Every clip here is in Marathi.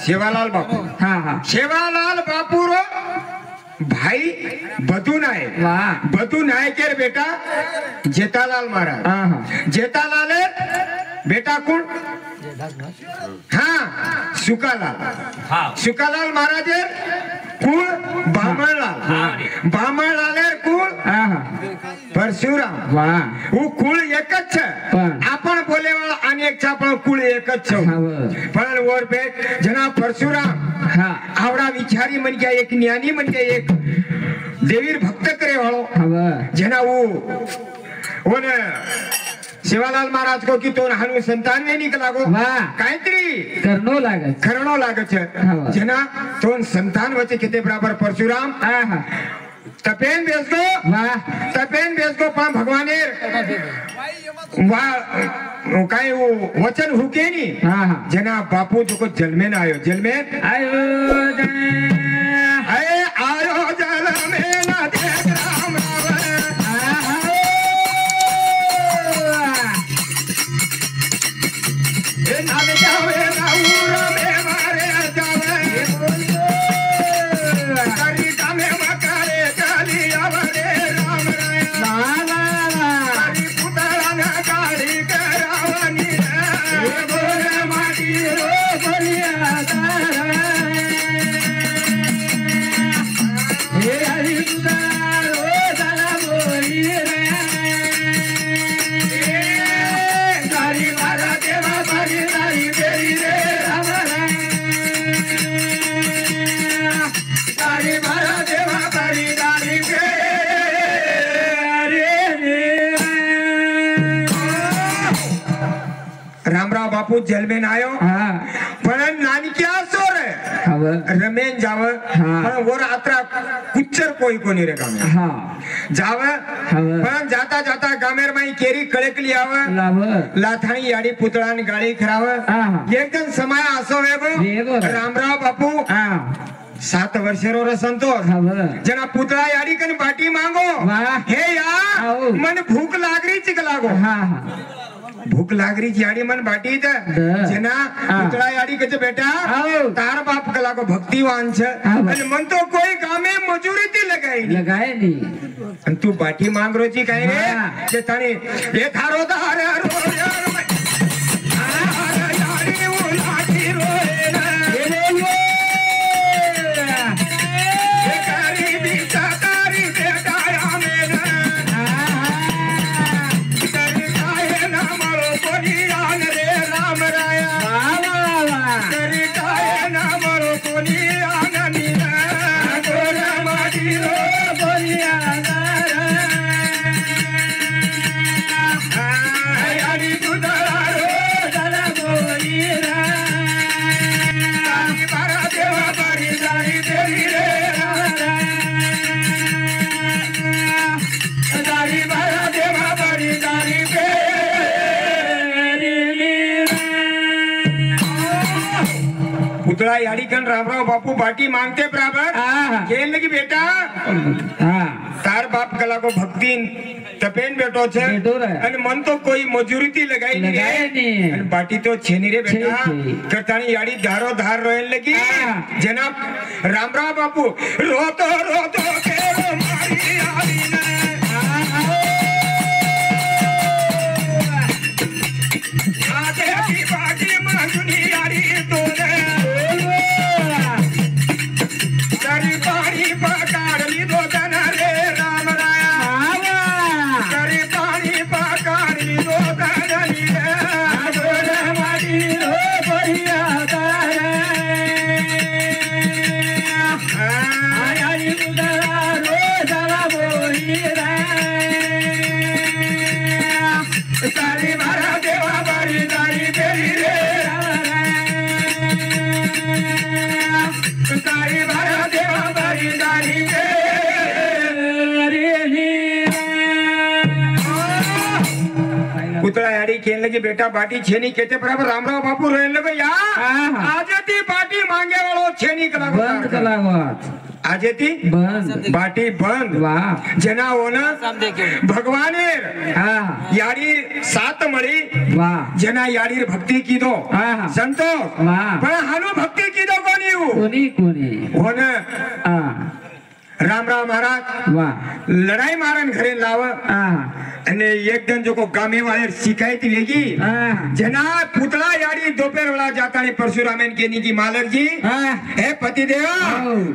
सेवालाल बापू हाँ हाँ सेवालाल बापू रो भाई बधु नायक वाह बधु नायक रे बेटा जेठालाल महाराज हाँ हाँ जेठालाल बेटा कौन हाँ सुकालाल हाँ सुकालाल महाराज कुल बामणलाल बामणलाल कुल हाँ हाँ परशुराम वाह वो कुल एकच છે પણ આપણ બોલેવાળા અનેક છે પણ કુળ એક જ છે હા, બરાબર. પણ ઓર બેટ જના પરશુરામ हाँ આવડા વિચારી મન ગયા એક જ્ઞાની મન ગયા એક દેવીર ભક્ત કરે વાળો हाँ જેના ઓને सेवालाल महाराज को की तो हानु संतान ने निकला गो वाह कायत्री करनो लागे खरणो लागे छे हाँ। जेना तो संतान वच्चे किते बराबर परशुराम हाँ हाँ तपेन बेस गो वाह तपेन बेस गो पण भगवाने वा काय वो वचन हुके नी हाँ हाँ जेना बापू जो को जलमेन आयो जलमेन आयो अरे आयो जलमेन देख राम राम ए नावे जावे ना उरा में मारे जावे करी कामे मकारे काली आवरे राम राम करी पुतला ना काली करावनी रे बोले माटी रो बोलिया तारा हे हरि पुतारो दला बोली रे करी मारा देवा बड़ी नारी बेरी रे राम राम करी मारा देवा बड़ी नारी रामराव बापू जेल में आयो हाँ पण नानी क्या सो रे अब रमेन जाव हाँ. पण वर आत्रा कुच्चर कोई कोनी रे गामे हाँ जाव हाँ. पण जाता जाता गामेर माई केरी कळकली आव लाभ लाथाणी याडी पुतळान गाडी खराव हाँ. एकदम समय आसो वेगो वेगो रे. रामराव बापू हाँ 7 वर्षेरो रे संतोष अब जना पुतळा याडी कन बाटी मांगो वाह. हे या आओ. मन भूख लागरी चिक लागो हाँ हाँ भूख लागरी याडी मन बाटी द द. जना हाँ. पुतळा याडी कचे बेटा आओ. तार बाप कला को भक्तिवान छे हाँ. અને મન તો કોઈ ગામે મજૂરી થી લગાઈ लगाए नहीं અને તું બાટી માંગ રોજી કાઈ રે હા. કે તાણી એ થારો ધાર રો યાર મે હારા યારી ઓ લાઠી રોએ ને એ કરી દીતા તારી બેટાયા મે ને તારી કાય ના મારો કોનિયાન રે રામ રાયા તારી કાય ના મારો કોનિયાન ની ને ગોરા માટી રો બોલિયા यारी पुतळा रो दला बोली रे तारी बारा देवा बारी जारी तेरी रे तारी बारा देवा बारी जारी तेरी पुतळा याडी कन रामराव बापू बाटी मांगते बराबर हाँ. खेल लगी बेटा हाँ तार बाप कला को भक्ति तपेन बेटो छे बेटो रे. અને મન તો કોઈ મજૂરી થી લગાઈ ની लगाए રે नहीं અને બાટી તો છેની રે બેટા છે. કરતાણી યાડી ધારો ધાર રોયન લગી હા. જનાબ રામરાવ બાપુ રોતો રોતો કેરો મારી આવી ને આતે કી બાટી માંગુની યાડી તો ને તારી પાણી પકાડ લીધો તને રે રામ રાયા કરી પાણી પકાડી દો દાદાની રે ગોરા માટી રો બોલિયા તારે આયારી પુતળા રો દલા બોલી રે તારી મારા દેવા બારી તારી પેરી રે તારી મારા દેવા બારી તારી पुतळा याडी खेल लगी बेटा बाटी छेनी केते बराबर रामराव बापू रोयन लगो या हाँ. आज ती बाटी मांगे वाळो छेनी कला बंद कलावत આજે થી બંધ બાટી બંધ વાહ જેના ઓના ભગવાને હા યાડી સાત મળી વાહ જેના યાડી ભક્તિ કીધો હા સંતો વાહ પણ હાનો ભક્તિ કીધો કોની કોની કોની ઓને હા રામ રામ મહારાજ વાહ લડાઈ મારન ઘરે લાવ હા અને એકદમ જો કો ગામે વાળે શિકાયત વેગી હા जना पुतला याड़ी दोपहर वाला जाता नहीं परशुरामन के नी की मालक जी હા हे पति देव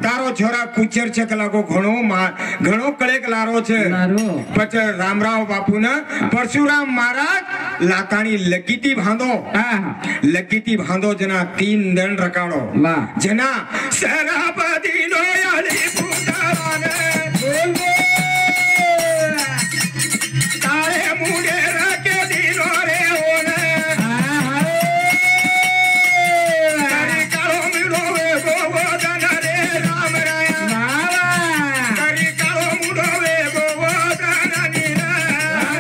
तारो छोरा कुचर छक लागो घणो कळेक लारो छे લારો पछ रामराव बापू ने परशुराम महाराज लातानी लगीती भांदो હા लगीती भांदो जना 3 दंड रकाड़ो વાહ जना शराबदी नो याड़ी पुतलाने तारे मुंडे रखे दिनो रे ओने करी कालो मिरो वे गोवर्धन रे राम राया करी कालो मुरो वे गोवर्धन नीरा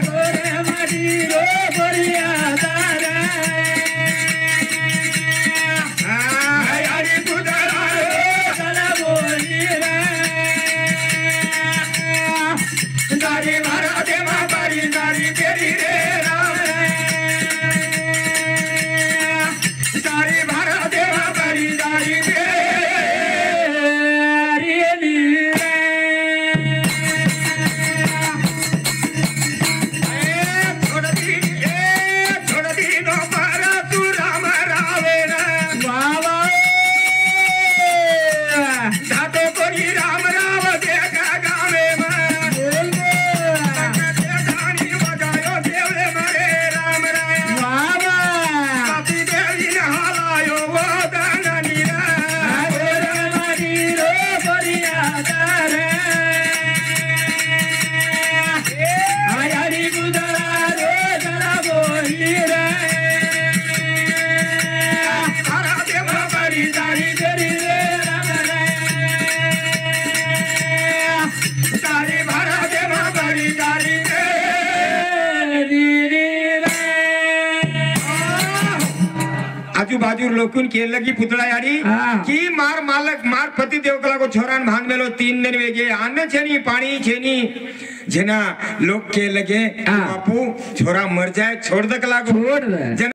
गोरे मडीरो गोरिया तारा यारी पुतला चला बोली रे दारी मारा दे मा बारी दारी तेरी रे राम दारी मारा दे मा बारी दारी तेरी रे छोड़ दी नो पारा तू राम रावे रे बाबा जातो कोनी राम राव देखा गावे में गानी बजायो देवले मरे राम राया बाबा काती देवी ने हालायो वो दाननी रे गोरे मरी रो गोरिया तारे आयारी गुदरा रो जरा बोली रे मारा दे बाबरी दारी तेरी रे राम राया दारी मारा दे बाबरी दारी तेरी रे आजू बाजू लोकुन के लगी पुतळा याडी हाँ। की मार मालक मार पति देव कला को छोरान भांग मेलो 3 दिन वेगे अन्न छेनी पानी छेनी जेना लोग के लगे हाँ। बापू छोरा मर जाए छोड़ दे कला को छोड़ दे। जना